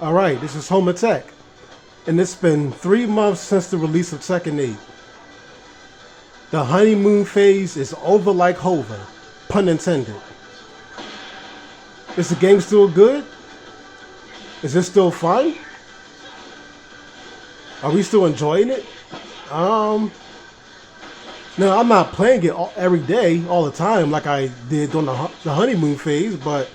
Alright, this is Home Attack, and it's been 3 months since the release of Tekken 8. The honeymoon phase is over like Hova, pun intended. Is the game still good? Is it still fun? Are we still enjoying it? Now I'm not playing it every day, all the time, like I did during the honeymoon phase, but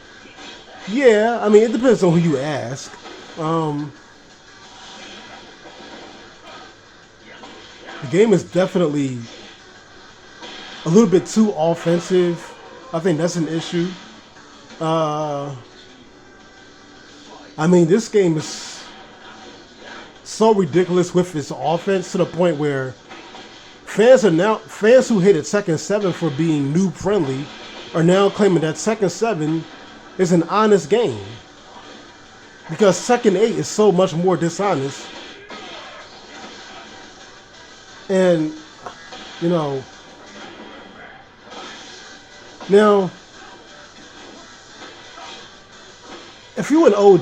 yeah, I mean, it depends on who you ask. The game is definitely a little bit too offensive. I think that's an issue. I mean, this game is so ridiculous with its offense to the point where fans who hated Tekken 7 for being noob friendly are now claiming that Tekken 7 is an honest game because Tekken 8 is so much more dishonest. And you know, now if you're an OG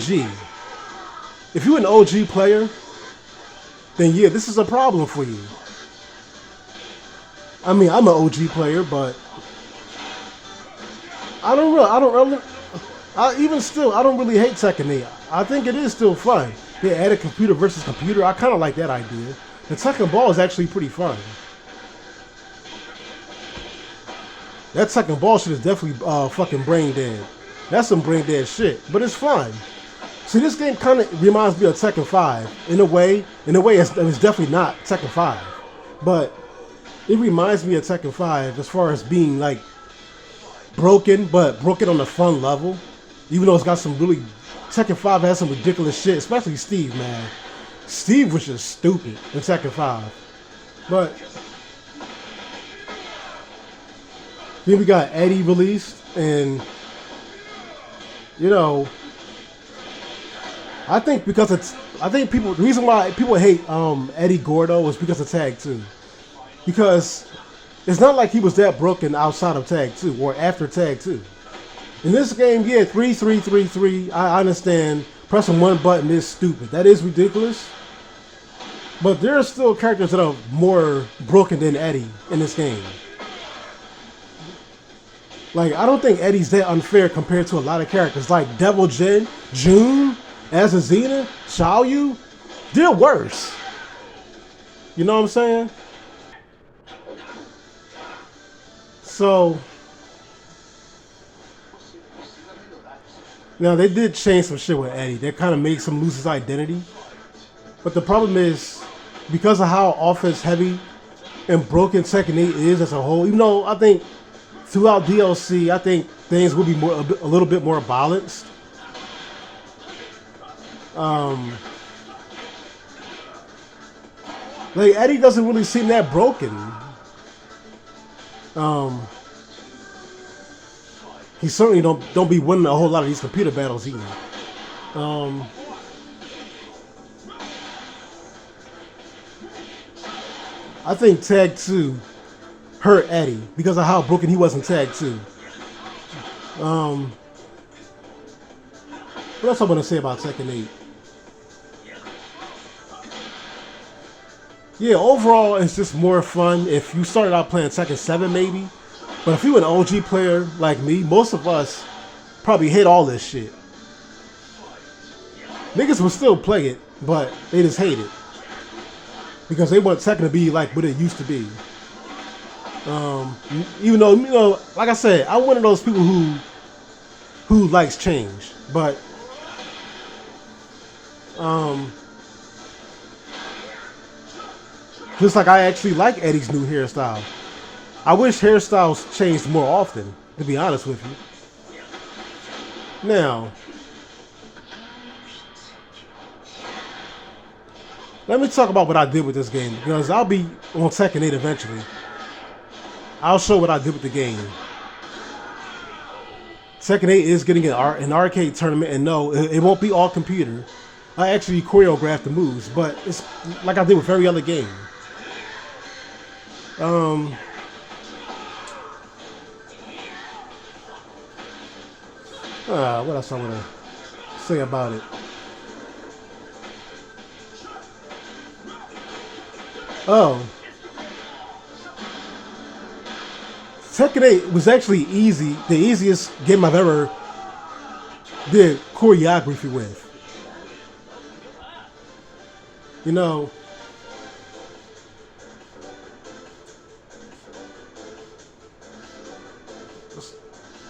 player, then yeah, this is a problem for you. I mean, I'm an OG player, but even still, I don't really hate Tekken 8. I think it is still fun. They added computer versus computer. I kind of like that idea. The Tekken Ball is actually pretty fun. That Tekken Ball shit is definitely fucking brain dead. That's some brain dead shit, but it's fun. See, this game kind of reminds me of Tekken 5 in a way. It's definitely not Tekken 5, but it reminds me of Tekken 5 as far as being like broken, but broken on a fun level. Even though it's got some really, Tekken 5 has some ridiculous shit, especially Steve, man. Steve was just stupid in Tekken 5. But then we got Eddie released, and you know, the reason why people hate Eddie Gordo is because of Tag 2. Because it's not like he was that broken outside of Tag 2 or after Tag 2. In this game, yeah, 3-3-3-3, I understand pressing one button is stupid. That is ridiculous. But there are still characters that are more broken than Eddie in this game. Like, I don't think Eddie's that unfair compared to a lot of characters. Like Devil Jin, June, Azazina, Xiaoyu, they're worse. You know what I'm saying? So now they did change some shit with Eddie. That kind of makes him lose his identity. But the problem is, because of how offense heavy and broken Tekken 8 is as a whole, even though I think throughout DLC, I think things will be a little bit more balanced. Like Eddie doesn't really seem that broken. He certainly don't be winning a whole lot of these computer battles either. I think Tag 2 hurt Eddie because of how broken he was in Tag 2. What else I want to say about Tekken 8? Yeah, overall it's just more fun if you started out playing Tekken 7 maybe. But if you're an OG player like me, most of us probably hate all this shit. Niggas will still play it, but they just hate it. Because they want Tekken to be like what it used to be. Even though, you know, like I said, I'm one of those people who likes change. But just like I actually like Eddie's new hairstyle. I wish hairstyles changed more often, to be honest with you. Now, let me talk about what I did with this game, because I'll be on Tekken 8 eventually. I'll show what I did with the game. Tekken 8 is getting an arcade tournament, and no, it won't be all computer. I actually choreographed the moves, but it's like I did with every other game. What else I want to say about it? Oh, Tekken 8 was actually easy, the easiest game I've ever did choreography with. You know,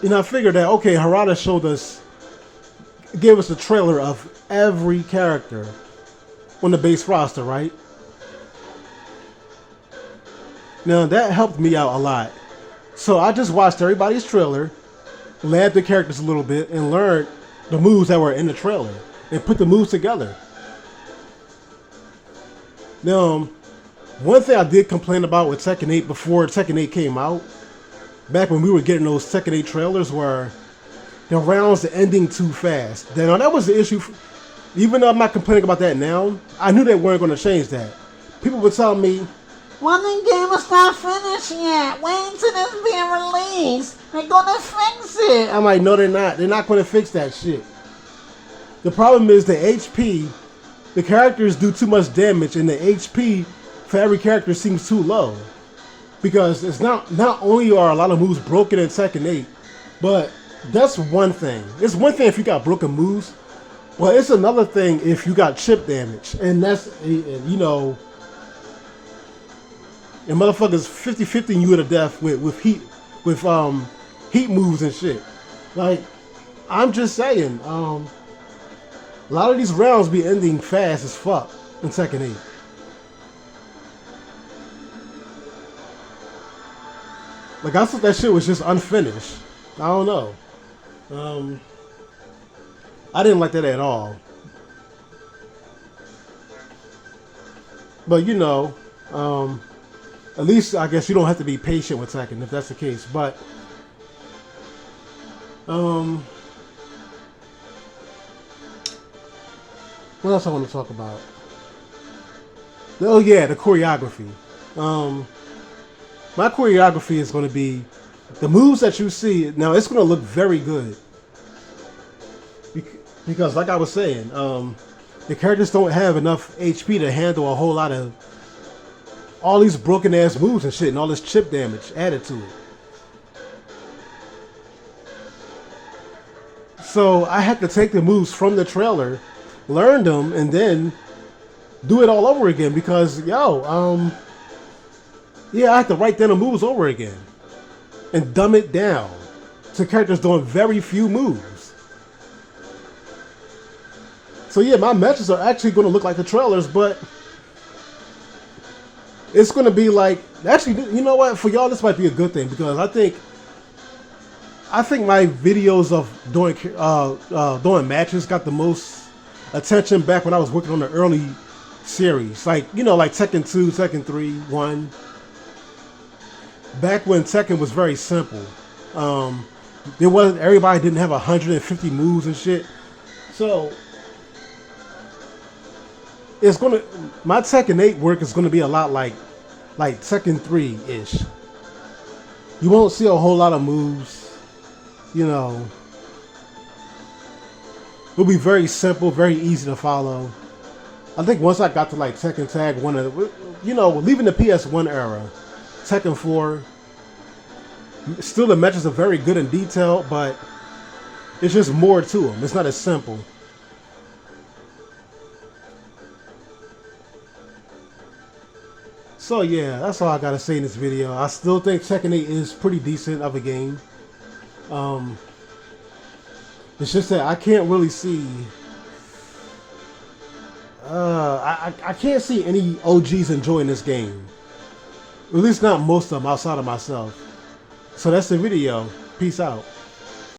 I figured that okay, Harada showed us, gave us a trailer of every character on the base roster, right? Now that helped me out a lot. So I just watched everybody's trailer, labbed the characters a little bit, and learned the moves that were in the trailer and put the moves together. Now, one thing I did complain about with Tekken 8 before Tekken 8 came out, back when we were getting those Tekken 8 trailers, were the rounds ending too fast. Now that was the issue. Even though I'm not complaining about that now, I knew they weren't going to change that. People would tell me, well, the game is not finished yet. Wait until it's being released. They're gonna fix it. I'm like, no, they're not. They're not going to fix that shit. The problem is the HP. The characters do too much damage, and the HP for every character seems too low. Because it's not only are a lot of moves broken in Tekken 8, but that's one thing. It's one thing if you got broken moves, but it's another thing if you got chip damage. And that's, you know, and motherfuckers 50-50 you to death with heat moves and shit. Like, I'm just saying, a lot of these rounds be ending fast as fuck in Tekken 8. Like, I thought that shit was just unfinished. I don't know. I didn't like that at all. But, you know, at least I guess you don't have to be patient with Tekken if that's the case. But, what else I want to talk about? Oh yeah, the choreography. My choreography is going to be the moves that you see. Now it's going to look very good because, like I was saying, the characters don't have enough HP to handle a whole lot of all these broken ass moves and shit, and all this chip damage added to it. So I had to take the moves from the trailer, learn them, and then do it all over again because, yo, yeah, I had to write down the moves over again and dumb it down to characters doing very few moves. So yeah, my matches are actually going to look like the trailers, but it's going to be like, actually, you know what? For y'all, this might be a good thing because I think my videos of doing matches got the most attention back when I was working on the early series, like, you know, like Tekken 2, Tekken 3, 1. Back when Tekken was very simple, everybody didn't have 150 moves and shit. So it's my Tekken 8 work is gonna be a lot like Tekken 3 ish. You won't see a whole lot of moves, you know. It'll be very simple, very easy to follow. I think once I got to like Tekken Tag, leaving the PS1 era, Tekken 4, still the matches are very good in detail, but it's just more to them. It's not as simple. So yeah, that's all I gotta say in this video. I still think Tekken 8 is pretty decent of a game. It's just that I can't really see. I can't see any OGs enjoying this game. At least not most of them outside of myself. So that's the video. Peace out.